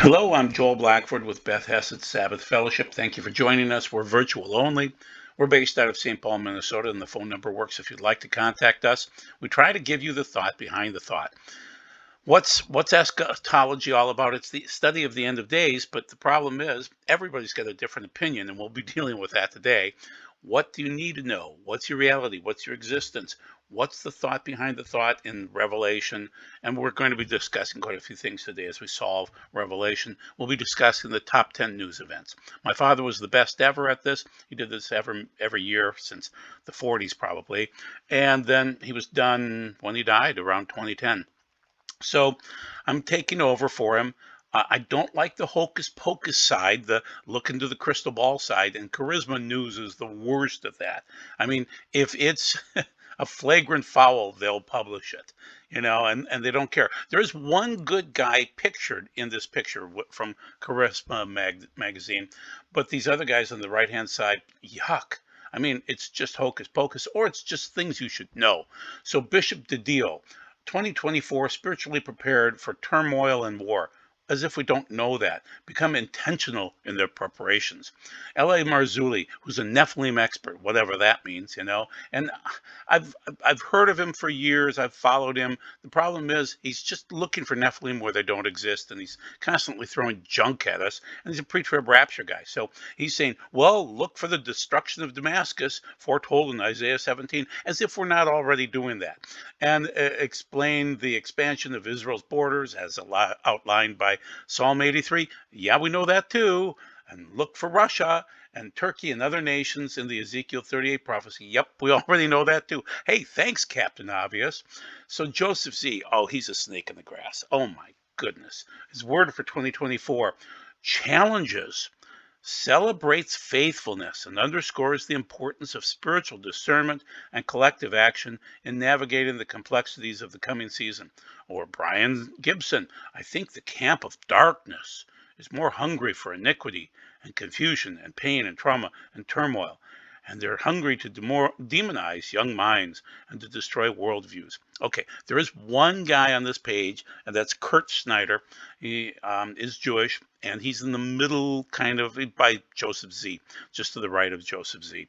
Hello, I'm Joel Blackford with Beth Hesed Sabbath Fellowship. Thank you for joining us. We're virtual only. We're based out of St. Paul, Minnesota, and the phone number works if you'd like to contact us. We try to give you the thought behind the thought. What's eschatology all about? It's the study of the end of days, but the problem is everybody's got a different opinion, and we'll be dealing with that today. What do you need to know? What's your reality? What's your existence? What's the thought behind the thought in Revelation? And we're going to be discussing quite a few things today as we solve Revelation. We'll be discussing the top 10 news events. My father was the best ever at this. He did this every year since the 40s probably. And then he was done when he died around 2010. So I'm taking over for him. I don't like the hocus pocus side, the look into the crystal ball side, and Charisma News is the worst of that. I mean, if it's a flagrant foul, they'll publish it, and they don't care. There's one good guy pictured in this picture from Charisma magazine, but these other guys on the right hand side, yuck. I mean, it's just hocus pocus, or it's just things you should know. So Bishop DeDio, 2024 spiritually prepared for turmoil and war, as if we don't know that. Become intentional in their preparations. L.A. Marzulli, who's a Nephilim expert, whatever that means, and I've I've heard of him for years. I've followed him. The problem is he's just looking for Nephilim where they don't exist, and he's constantly throwing junk at us. And he's a pre-trib rapture guy, so he's saying, "Well, look for the destruction of Damascus, foretold in Isaiah 17," as if we're not already doing that, and explain the expansion of Israel's borders as outlined by Psalm 83. Yeah, we know that too. And look for Russia and Turkey and other nations in the Ezekiel 38 prophecy. Yep, we already know that too. Hey, thanks, Captain Obvious. So Joseph Z. Oh, he's a snake in the grass. Oh my goodness. His word for 2024: challenges, celebrates faithfulness, and underscores the importance of spiritual discernment and collective action in navigating the complexities of the coming season. Or Brian Gibson, I think the camp of darkness is more hungry for iniquity and confusion and pain and trauma and turmoil. And they're hungry to demonize young minds and to destroy worldviews. Okay, there is one guy on this page, and that's Kurt Snyder. He is Jewish, and he's in the middle, kind of by Joseph Z, just to the right of Joseph Z.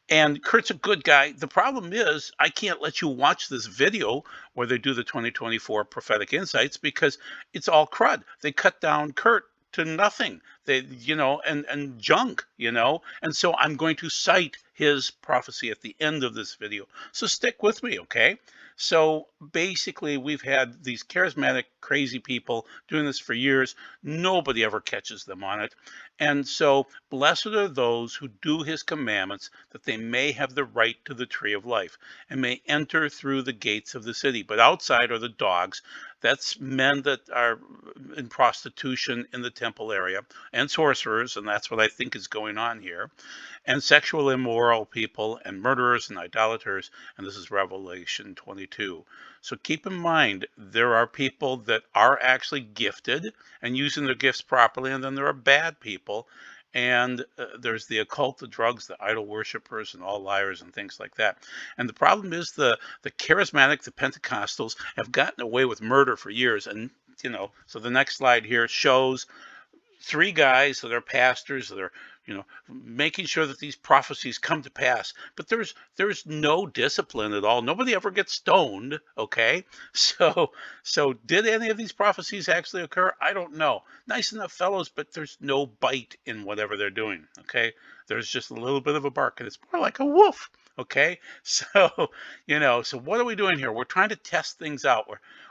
And Kurt's a good guy. The problem is, I can't let you watch this video where they do the 2024 prophetic insights because it's all crud. They cut down Kurt to nothing. And junk, And so I'm going to cite his prophecy at the end of this video. So stick with me, okay? So basically, we've had these charismatic, crazy people doing this for years. Nobody ever catches them on it. And so, blessed are those who do his commandments, that they may have the right to the tree of life and may enter through the gates of the city. But outside are the dogs. That's men that are in prostitution in the temple area, and sorcerers, and that's what I think is going on here, and sexual immoral people, and murderers and idolaters, and this is Revelation 22. So keep in mind, there are people that are actually gifted and using their gifts properly, and then there are bad people, and there's the occult, the drugs, the idol worshippers, and all liars and things like that. And the problem is the charismatic, the Pentecostals have gotten away with murder for years, and so the next slide here shows three guys that are pastors that are making sure that these prophecies come to pass, but there's no discipline at all. Nobody ever gets stoned. Okay, so did any of these prophecies actually occur? I don't know. Nice enough fellows, but there's no bite in whatever they're doing. Okay, there's just a little bit of a bark, and it's more like a woof. Okay, so so what are we doing here? We're trying to test things out.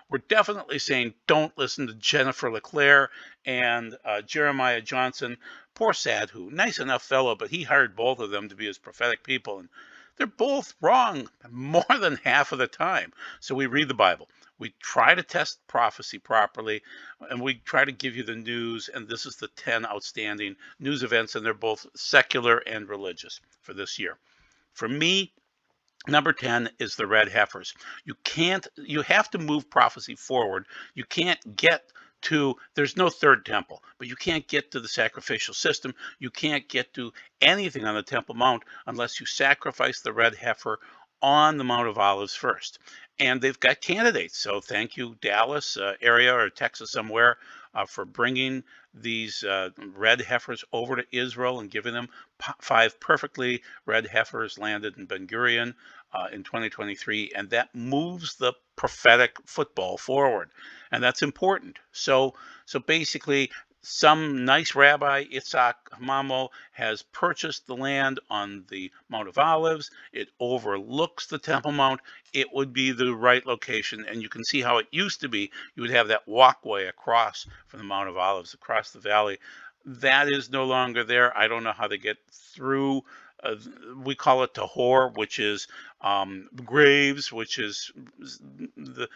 We're definitely saying don't listen to Jennifer LeClaire and Jeremiah Johnson. Poor Sadhu, nice enough fellow, but he hired both of them to be his prophetic people, and they're both wrong more than half of the time. So we read the Bible. We try to test prophecy properly, and we try to give you the news, and this is the 10 outstanding news events, and they're both secular and religious for this year. For me, number 10 is the red heifers. You have to move prophecy forward. You can't get to, there's no third temple, but you can't get to the sacrificial system. You can't get to anything on the Temple Mount unless you sacrifice the red heifer on the Mount of Olives first. And they've got candidates. So thank you, Dallas area or Texas somewhere. for bringing these red heifers over to Israel and giving them 5 perfectly red heifers landed in Ben Gurion in 2023, and that moves the prophetic football forward, and that's important. So basically, some nice rabbi, Itzhak Hamamo, has purchased the land on the Mount of Olives. It overlooks the Temple Mount. It would be the right location, and you can see how it used to be. You would have that walkway across from the Mount of Olives, across the valley. That is no longer there. I don't know how they get through. Uh, we call it Tahor, which is graves, which is the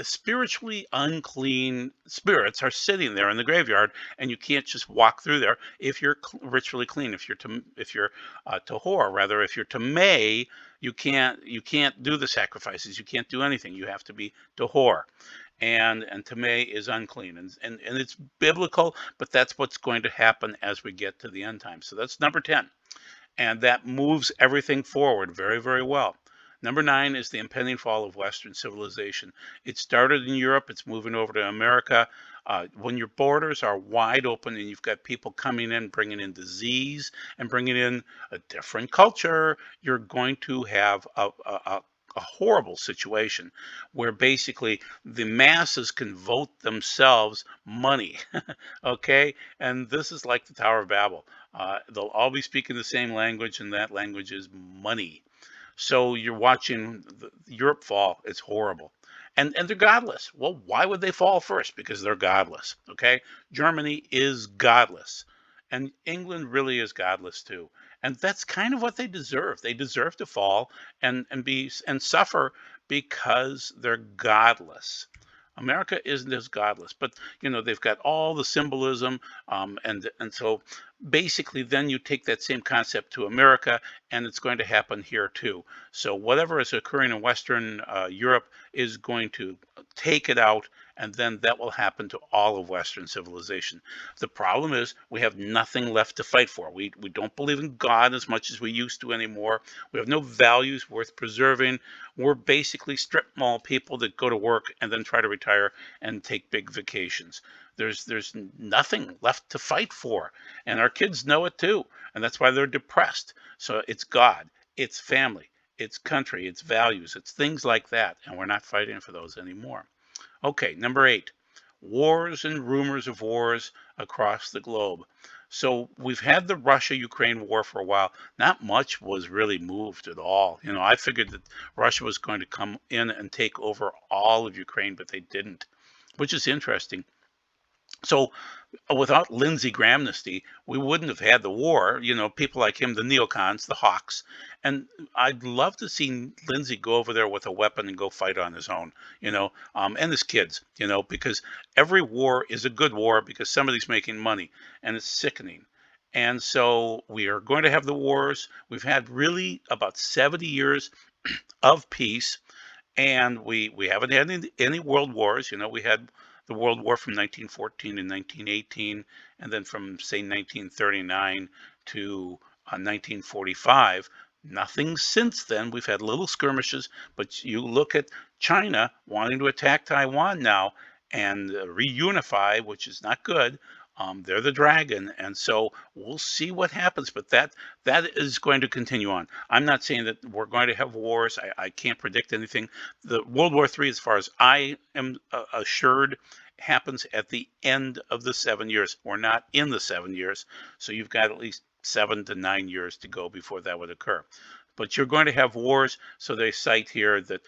spiritually unclean spirits are sitting there in the graveyard, and you can't just walk through there if you're ritually clean. If you're tahor, rather, if you're tamei, you can't do the sacrifices. You can't do anything. You have to be tahor, and tamei is unclean, and it's biblical, but that's what's going to happen as we get to the end time. So that's number 10, and that moves everything forward very, very well. Number 9 is the impending fall of Western civilization. It started in Europe, it's moving over to America. When your borders are wide open and you've got people coming in, bringing in disease and bringing in a different culture, you're going to have a horrible situation where basically the masses can vote themselves money. Okay? And this is like the Tower of Babel. They'll all be speaking the same language, and that language is money. So you're watching Europe fall. It's horrible. And they're godless. Well, why would they fall first? Because they're godless. Okay? Germany is godless. And England really is godless too. And that's kind of what they deserve. They deserve to fall and suffer because they're godless. America isn't as godless, but they've got all the symbolism, and so basically, then you take that same concept to America, and it's going to happen here too. So whatever is occurring in Western Europe is going to take it out, and then that will happen to all of Western civilization. The problem is we have nothing left to fight for. We don't believe in God as much as we used to anymore. We have no values worth preserving. We're basically strip mall people that go to work and then try to retire and take big vacations. There's nothing left to fight for, and our kids know it too, and that's why they're depressed. So it's God, it's family, it's country, it's values, it's things like that, and we're not fighting for those anymore. Okay, number 8, wars and rumors of wars across the globe. So we've had the Russia-Ukraine war for a while. Not much was really moved at all. I figured that Russia was going to come in and take over all of Ukraine, but they didn't, which is interesting. So without Lindsey Grahamnesty, we wouldn't have had the war. People like him, the neocons, the hawks. And I'd love to see Lindsey go over there with a weapon and go fight on his own, and his kids, because every war is a good war because somebody's making money, and it's sickening. And so we are going to have the wars. We've had really about 70 years of peace, and we haven't had any world wars. We had the World War from 1914 to 1918, and then from, say, 1939 to 1945. Nothing since then. We've had little skirmishes, but you look at China wanting to attack Taiwan now and reunify, which is not good. They're the dragon, and so we'll see what happens. But that is going to continue on. I'm not saying that we're going to have wars. I can't predict anything. The World War III, as far as I am assured, happens at the end of the 7 years. We're not in the 7 years, so you've got at least 7 to 9 years to go before that would occur. But you're going to have wars, so they cite here that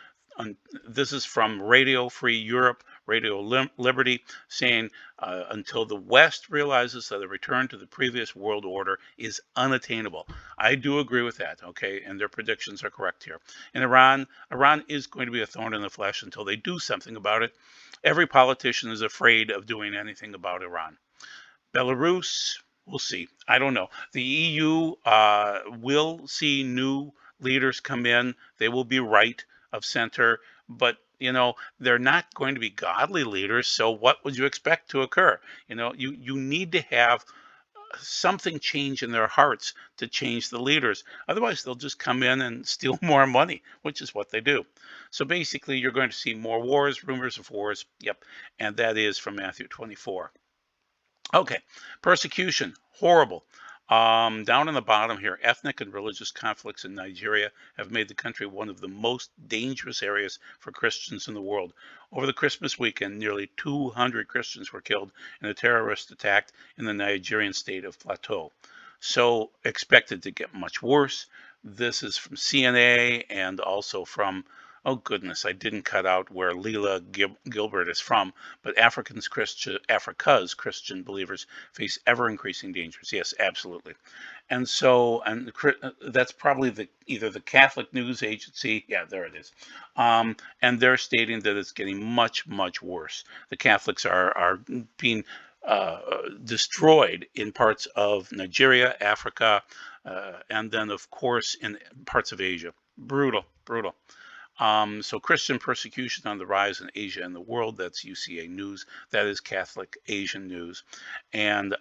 this is from Radio Free Europe, Radio Liberty, saying until the West realizes that a return to the previous world order is unattainable. I do agree with that, okay, and their predictions are correct here. In Iran is going to be a thorn in the flesh until they do something about it. Every politician is afraid of doing anything about Iran. Belarus, we'll see. I don't know. The EU will see new leaders come in. They will be right of center, but they're not going to be godly leaders. So what would you expect to occur? You need to have something change in their hearts to change the leaders. Otherwise, they'll just come in and steal more money, which is what they do. So basically, you're going to see more wars, rumors of wars. Yep. And that is from Matthew 24. Okay, persecution, horrible. Down on the bottom here, ethnic and religious conflicts in Nigeria have made the country one of the most dangerous areas for Christians in the world. Over the Christmas weekend, nearly 200 Christians were killed in a terrorist attack in the Nigerian state of Plateau. So expected to get much worse. This is from CNA and also from, oh goodness, I didn't cut out where Leela Gilbert is from, but Africa's Christian believers face ever increasing dangers. Yes, absolutely. And so, and that's probably either the Catholic News Agency, yeah, there it is, and they're stating that it's getting much, much worse. The Catholics are being destroyed in parts of Nigeria, Africa, and then, of course, in parts of Asia. Brutal, brutal. So Christian persecution on the rise in Asia and the world. That's UCA News. That is Catholic Asian News. And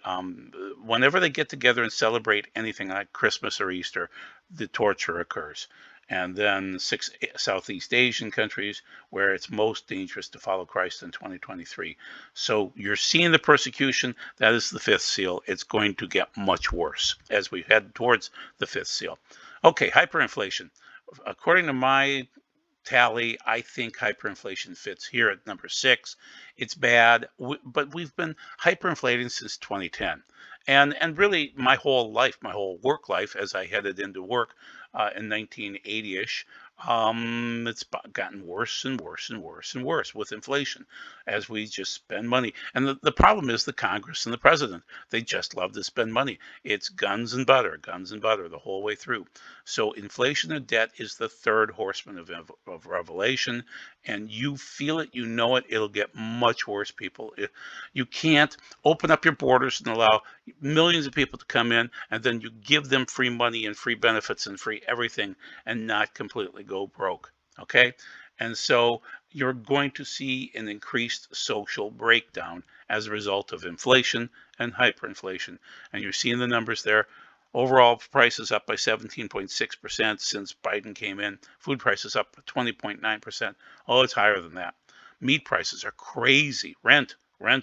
whenever they get together and celebrate anything like Christmas or Easter, the torture occurs. And then 6 Southeast Asian countries where it's most dangerous to follow Christ in 2023. So you're seeing the persecution. That is the fifth seal. It's going to get much worse as we head towards the fifth seal. Okay, hyperinflation. According to my tally, I think hyperinflation fits here at number 6. It's bad, but we've been hyperinflating since 2010. And really my whole life, my whole work life, as I headed into work in 1980-ish, it's gotten worse and worse and worse and worse with inflation as we just spend money. And the problem is the Congress and the president. They just love to spend money. It's guns and butter the whole way through. So inflation and debt is the third horseman of Revelation. And you feel it, you know it, it'll get much worse, people. You can't open up your borders and allow millions of people to come in, and then you give them free money and free benefits and free everything and not completely go broke, okay? And so you're going to see an increased social breakdown as a result of inflation and hyperinflation. And you're seeing the numbers there. Overall prices up by 17.6% since Biden came in. Food prices up 20.9%. Oh, it's higher than that. Meat prices are crazy. Rent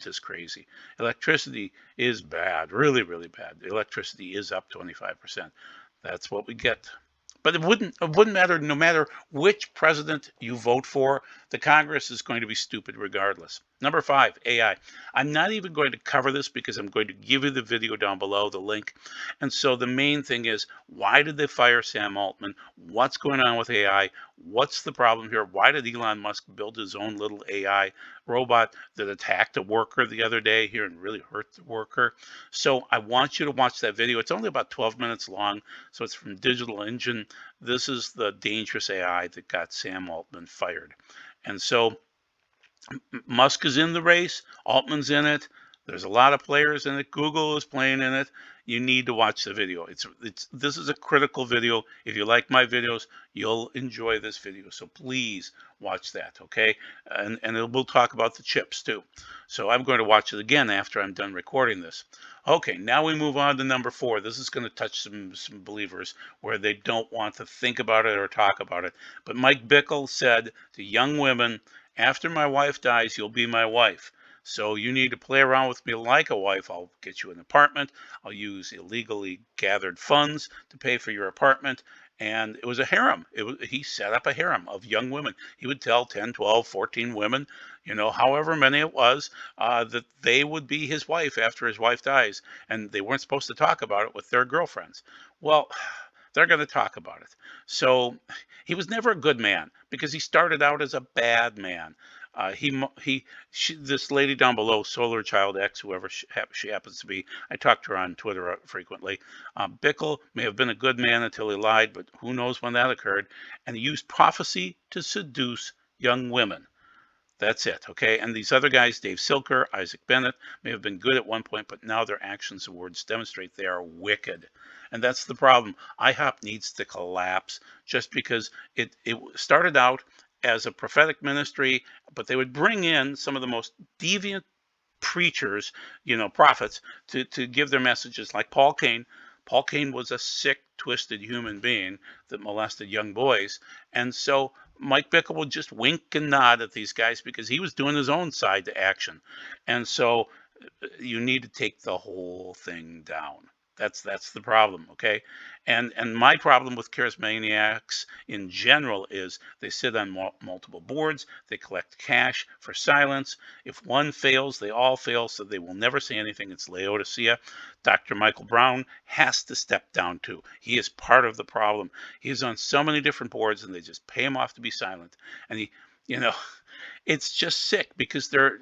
is crazy. Electricity is bad, really, really bad. Electricity is up 25%. That's what we get. But it wouldn't matter, no matter which president you vote for, the Congress is going to be stupid regardless. Number 5, AI. I'm not even going to cover this because I'm going to give you the video down below, the link. And so the main thing is, why did they fire Sam Altman? What's going on with AI? What's the problem here? Why did Elon Musk build his own little AI robot that attacked a worker the other day here and really hurt the worker? So I want you to watch that video. It's only about 12 minutes long. So it's from Digital Engine. This is the dangerous AI that got Sam Altman fired. And so Musk is in the race. Altman's in it. There's a lot of players in it. Google is playing in it. You need to watch the video. This is a critical video. If you like my videos, you'll enjoy this video. So please watch that, okay? And we'll talk about the chips too. So I'm going to watch it again after I'm done recording this. Okay, now we move on to number 4. This is going to touch some believers where they don't want to think about it or talk about it. But Mike Bickle said to young women, after my wife dies, you'll be my wife. So you need to play around with me like a wife. I'll get you an apartment. I'll use illegally gathered funds to pay for your apartment. And it was a harem. He set up a harem of young women. He would tell 10, 12, 14 women, however many it was, that they would be his wife after his wife dies. And they weren't supposed to talk about it with their girlfriends. Well, they're going to talk about it. So he was never a good man because he started out as a bad man. This lady down below, Solar Child X, whoever she happens to be, I talk to her on Twitter frequently. Bickle may have been a good man until he lied, but who knows when that occurred. And he used prophecy to seduce young women. That's it, okay? And these other guys, Dave Silker, Isaac Bennett, may have been good at one point, but now their actions and words demonstrate they are wicked. And that's the problem. IHOP needs to collapse just because it started out as a prophetic ministry, but they would bring in some of the most deviant preachers, prophets, to give their messages, like Paul Cain. Paul Cain was a sick, twisted human being that molested young boys. And so Mike Bickle would just wink and nod at these guys because he was doing his own side to action. And so you need to take the whole thing down. That's the problem, okay? And my problem with charismaniacs in general is they sit on multiple boards, they collect cash for silence. If one fails, they all fail, so they will never say anything. It's Laodicea. Dr. Michael Brown has to step down too. He is part of the problem. He's on so many different boards, and they just pay him off to be silent. And you know, it's just sick because they're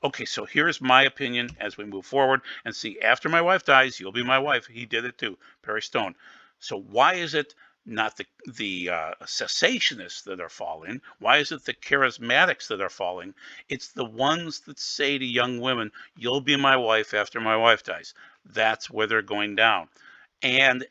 okay. So here's my opinion as we move forward and see. After my wife dies, you'll be my wife. He did it too, Perry Stone. So why is it not the cessationists that are falling? Why is it the charismatics that are falling? It's the ones that say to young women, "You'll be my wife after my wife dies." That's where they're going down. And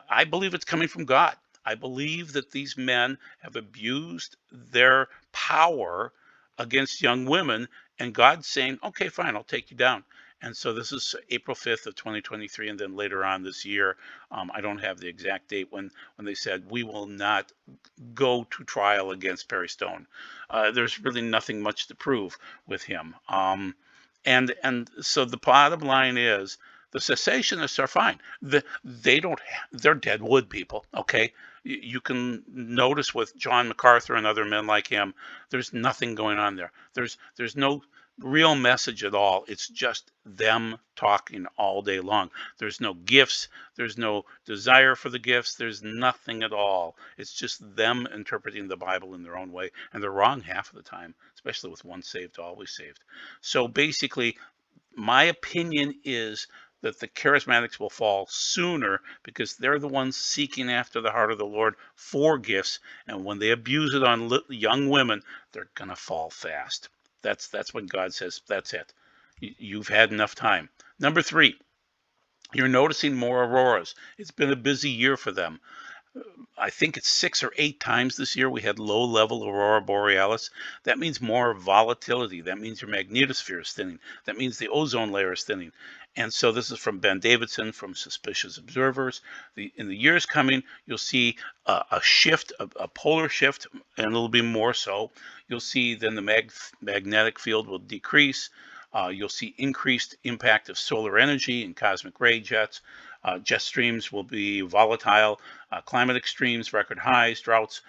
I believe it's coming from God. I believe that these men have abused their power against young women, and God's saying, "Okay, fine, I'll take you down." And so this is April 5th of 2023, and then later on this year, I don't have the exact date when they said we will not go to trial against Perry Stone. There's really nothing much to prove with him. And so the bottom line is the cessationists are fine. They don't. They're dead wood people. Okay, you can notice with John MacArthur and other men like him, there's nothing going on there. There's no real message at all. It's just them talking all day long. There's no gifts. There's no desire for the gifts. There's nothing at all. It's just them interpreting the Bible in their own way, and they're wrong half of the time, especially with once saved, always saved. So basically, my opinion is that the charismatics will fall sooner because they're the ones seeking after the heart of the Lord for gifts, and when they abuse it on young women, they're gonna fall fast. That's when God says, "That's it. You've had enough time." Number 3, you're noticing more auroras. It's been a busy year for them. I think it's 6 or 8 times this year we had low-level aurora borealis. That means more volatility. That means your magnetosphere is thinning. That means the ozone layer is thinning. And so this is from Ben Davidson from Suspicious Observers. In the years coming, you'll see a shift, a polar shift, and it'll be more so. You'll see then the magnetic field will decrease. You'll see increased impact of solar energy and cosmic ray jets. Jet streams will be volatile, climate extremes, record highs, droughts,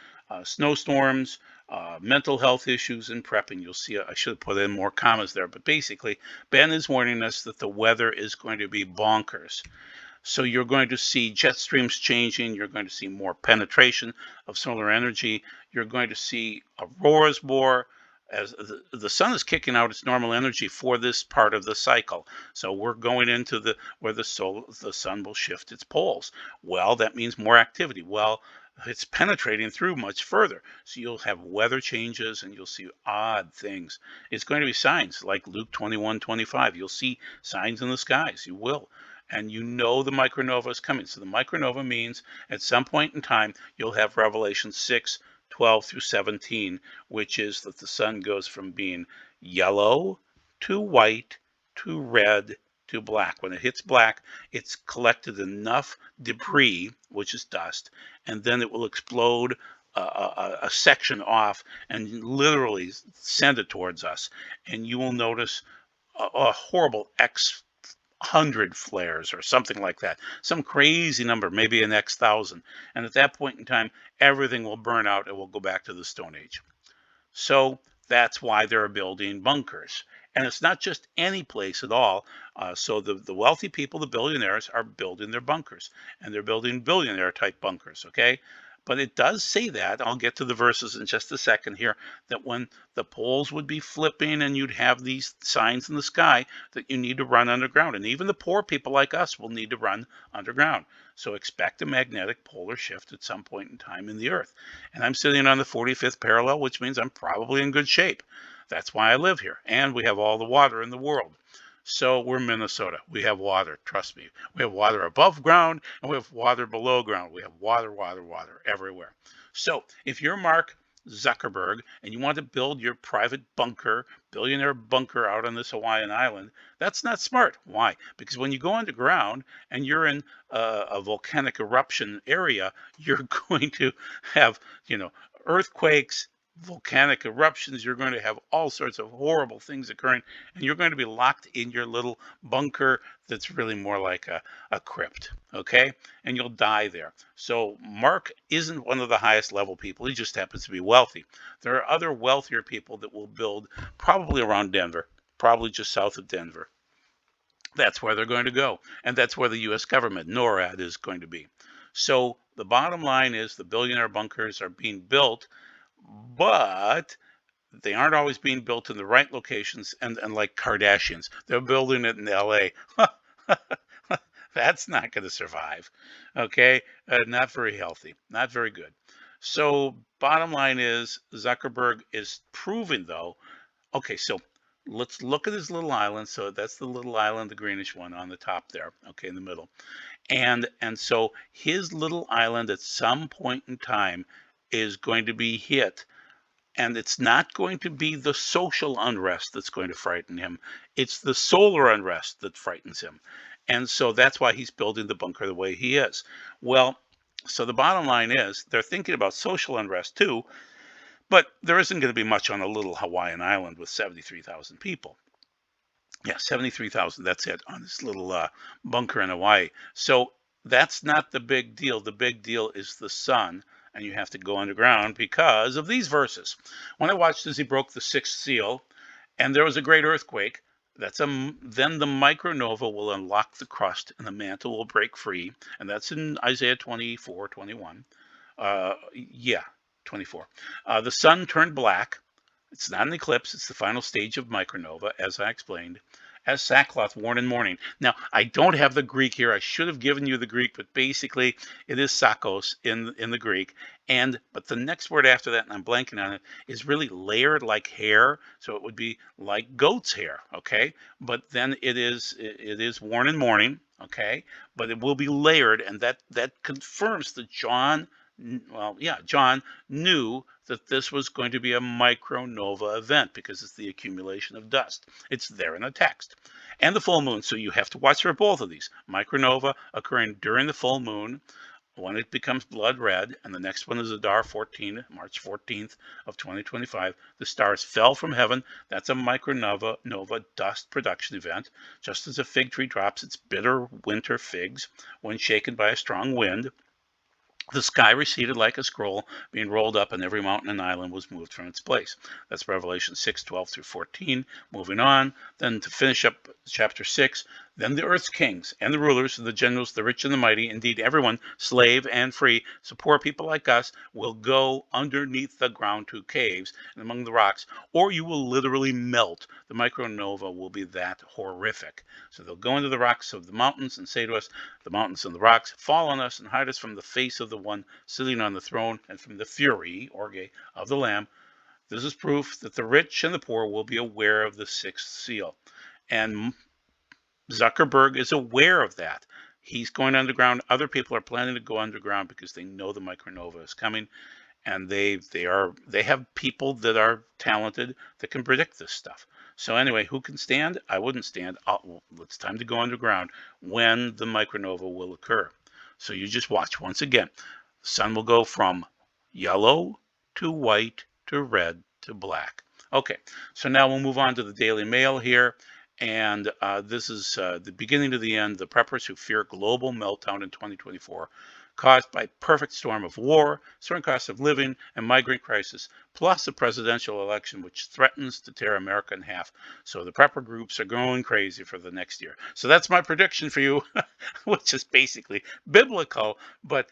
snowstorms, mental health issues, and prepping. You'll see, I should have put in more commas there, but basically, Ben is warning us that the weather is going to be bonkers. So you're going to see jet streams changing. You're going to see more penetration of solar energy. You're going to see auroras more, as the sun is kicking out its normal energy for this part of the cycle. So we're going into where the sun will shift its poles. Well, that means more activity. Well, it's penetrating through much further. So you'll have weather changes and you'll see odd things. It's going to be signs like Luke 21:25. You'll see signs in the skies. You will. And you know the micronova is coming. So the micronova means at some point in time, you'll have Revelation 6:12 through 17, which is that the sun goes from being yellow to white to red to black. When it hits black, it's collected enough debris, which is dust, and then it will explode a section off and literally send it towards us. And you will notice a horrible X100 flares or something like that, some crazy number, maybe an X1,000. And at that point in time, everything will burn out and we'll go back to the Stone Age. So that's why they're building bunkers. And it's not just any place at all. So the wealthy people, the billionaires, are building their bunkers. And they're building billionaire type bunkers, okay? But it does say that, I'll get to the verses in just a second here, that when the poles would be flipping and you'd have these signs in the sky, that you need to run underground. And even the poor people like us will need to run underground. So expect a magnetic polar shift at some point in time in the Earth. And I'm sitting on the 45th parallel, which means I'm probably in good shape. That's why I live here. And we have all the water in the world. So we're Minnesota. We have water, trust me. We have water above ground and we have water below ground. We have water, water, water everywhere. So if you're Mark, Zuckerberg and you want to build your private bunker, billionaire bunker out on this Hawaiian island, that's not smart. Why? Because when you go underground and you're in a volcanic eruption area, you're going to have, earthquakes, volcanic eruptions. You're going to have all sorts of horrible things occurring, and you're going to be locked in your little bunker that's really more like a crypt, okay? And you'll die there. So Mark isn't one of the highest level people. He just happens to be wealthy. There are other wealthier people that will build probably around Denver, probably just south of Denver. That's where they're going to go. And that's where the US government, NORAD, is going to be. So the bottom line is the billionaire bunkers are being built, but they aren't always being built in the right locations and like Kardashians. They're building it in LA. That's not going to survive. Okay. Not very healthy. Not very good. So bottom line is Zuckerberg is proving though. Okay. So let's look at his little island. So that's the little island, the greenish one on the top there. Okay. In the middle. And so his little island at some point in time is going to be hit, and it's not going to be the social unrest that's going to frighten him. It's the solar unrest that frightens him. And so that's why he's building the bunker the way he is. Well, so the bottom line is they're thinking about social unrest too, but there isn't going to be much on a little Hawaiian island with 73,000 people. Yeah, 73,000. That's it on this little bunker in Hawaii. So that's not the big deal. The big deal is the sun, and you have to go underground because of these verses. When I watched as he broke the sixth seal, and there was a great earthquake, then the micronova will unlock the crust, and the mantle will break free, and that's in Isaiah 24:21. Yeah, 24. The sun turned black. It's not an eclipse, it's the final stage of micronova, as I explained, as sackcloth worn in mourning. Now, I don't have the Greek here. I should have given you the Greek, but basically it is sakos in the Greek. But the next word after that, and I'm blanking on it, is really layered like hair. So it would be like goat's hair, okay? But then it is worn in mourning, okay? But it will be layered, and that confirms that John knew that this was going to be a micronova event because it's the accumulation of dust. It's there in the text. And the full moon, so you have to watch for both of these. Micronova occurring during the full moon when it becomes blood red, and the next one is Adar 14, March 14th of 2025. The stars fell from heaven. That's a micronova dust production event. Just as a fig tree drops its bitter winter figs when shaken by a strong wind, the sky receded like a scroll being rolled up, and every mountain and island was moved from its place. That's Revelation 6:12 through 14. Moving on, then to finish up chapter 6, then the earth's kings and the rulers and the generals, the rich and the mighty, indeed everyone, slave and free, so poor people like us, will go underneath the ground to caves and among the rocks, or you will literally melt. The micronova will be that horrific. So they'll go into the rocks of the mountains and say to us, the mountains and the rocks, fall on us and hide us from the face of the one sitting on the throne and from the fury, orge, of the Lamb. This is proof that the rich and the poor will be aware of the sixth seal. And Zuckerberg is aware of that. He's going underground. Other people are planning to go underground because they know the micronova is coming, and they have people that are talented that can predict this stuff. So anyway, who can stand? I wouldn't stand. It's time to go underground when the micronova will occur. So you just watch. Once again, the sun will go from yellow to white to red to black. Okay, so now we'll move on to the Daily Mail here. And this is the beginning to the end. The preppers who fear global meltdown in 2024, caused by perfect storm of war, soaring cost of living, and migrant crisis, plus a presidential election which threatens to tear America in half. So the prepper groups are going crazy for the next year. So that's my prediction for you, which is basically biblical. But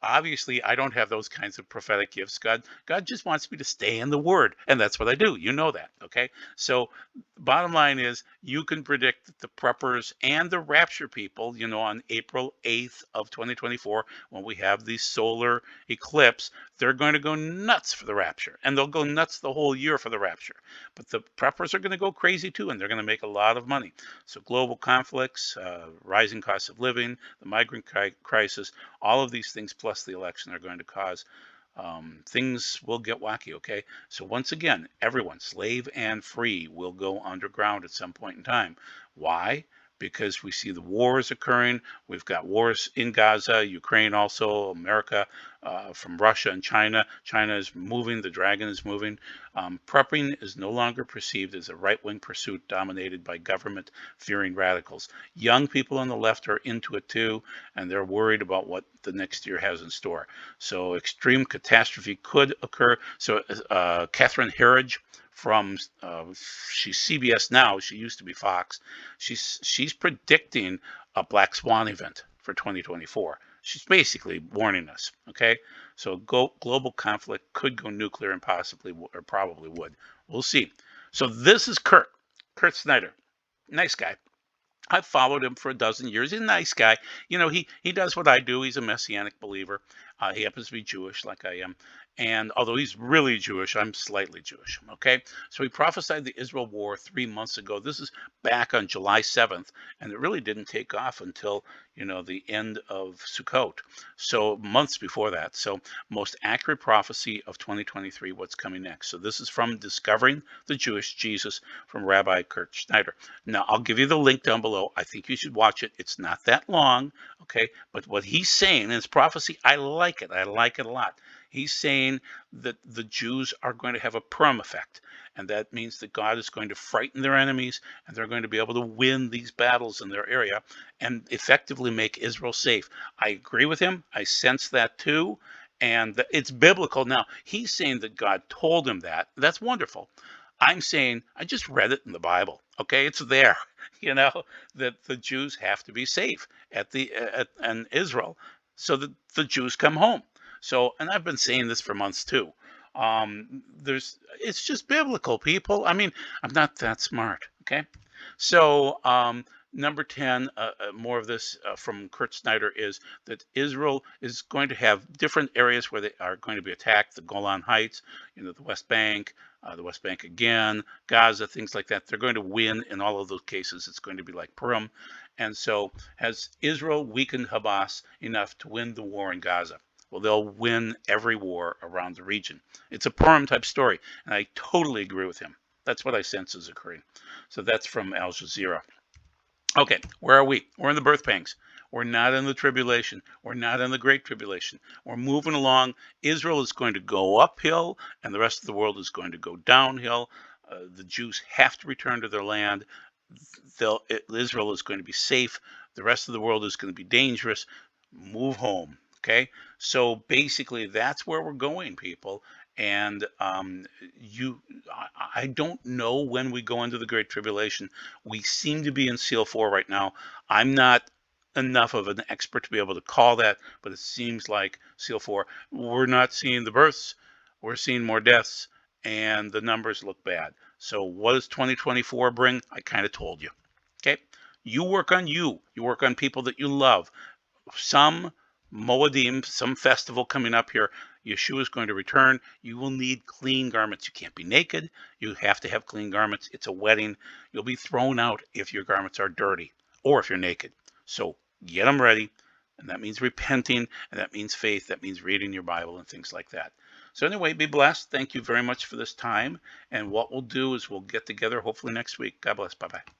I don't have those kinds of prophetic gifts. God just wants me to stay in the Word, and that's what I do. You know that, okay? So bottom line is you can predict that the preppers and the rapture people, on April 8th of 2024, when we have the solar eclipse, they're going to go nuts for the rapture, and they'll go nuts the whole year for the rapture. But the preppers are going to go crazy too, and they're going to make a lot of money. So global conflicts, rising costs of living, the migrant crisis, all of these things plus the election are going to cause things will get wacky, okay? So once again, everyone, slave and free, will go underground at some point in time. Why? Because we see the wars occurring. We've got wars in Gaza, Ukraine also, America, from Russia and China. China is moving, the dragon is moving. Prepping is no longer perceived as a right-wing pursuit dominated by government-fearing radicals. Young people on the left are into it too, and they're worried about what the next year has in store. So extreme catastrophe could occur. So Catherine Herridge from she's CBS now. She used to be Fox. She's predicting a black swan event for 2024. She's basically warning us. Okay, so global conflict could go nuclear and possibly or probably would. We'll see. So this is Kurt Snyder, nice guy. I've followed him for a dozen years. He's a nice guy. You know, he does what I do. He's a messianic believer. He happens to be Jewish, like I am. And although he's really Jewish, I'm slightly Jewish. Okay, so he prophesied the Israel war 3 months ago. This is back on July 7th, and it really didn't take off until the end of Sukkot. So months before that. So most accurate prophecy of 2023. What's coming next? So this is from Discovering the Jewish Jesus from Rabbi Kurt Schneider. Now, I'll give you the link down below. I think you should watch it. It's not that long, okay? But what he's saying in his prophecy, I like it. I like it a lot. He's saying that the Jews are going to have a Purim effect, and that means that God is going to frighten their enemies, and they're going to be able to win these battles in their area and effectively make Israel safe. I agree with him. I sense that too, and it's biblical. Now, he's saying that God told him that. That's wonderful. I'm saying I just read it in the Bible. Okay, it's there. That the Jews have to be safe in Israel, so that the Jews come home. So, and I've been saying this for months too. It's just biblical, people. I mean, I'm not that smart. Okay, so number 10, more of this from Kurt Snyder, is that Israel is going to have different areas where they are going to be attacked. The Golan Heights, the West Bank again, Gaza, things like that. They're going to win in all of those cases. It's going to be like Purim. And so has Israel weakened Hamas enough to win the war in Gaza? Well, they'll win every war around the region. It's a Purim type story, and I totally agree with him. That's what I sense is occurring. So that's from Al Jazeera. Okay, where are we? We're in the birth pangs. We're not in the tribulation. We're not in the great tribulation. We're moving along. Israel is going to go uphill, and the rest of the world is going to go downhill. The Jews have to return to their land. Israel is going to be safe. The rest of the world is going to be dangerous. Move home. Okay, so basically that's where we're going, people. And I don't know when we go into the Great Tribulation. We seem to be in Seal 4 right now. I'm not enough of an expert to be able to call that, but it seems like Seal 4. We're not seeing the births. We're seeing more deaths, and the numbers look bad. So what does 2024 bring? I kind of told you. Okay, you work on you. You work on people that you love. Some Moedim, some festival coming up here, Yeshua is going to return. You will need clean garments. You can't be naked. You have to have clean garments. It's a wedding. You'll be thrown out if your garments are dirty or if you're naked. So get them ready. And that means repenting, and that means faith. That means reading your Bible and things like that. So anyway, be blessed. Thank you very much for this time. And what we'll do is we'll get together hopefully next week. God bless. Bye-bye.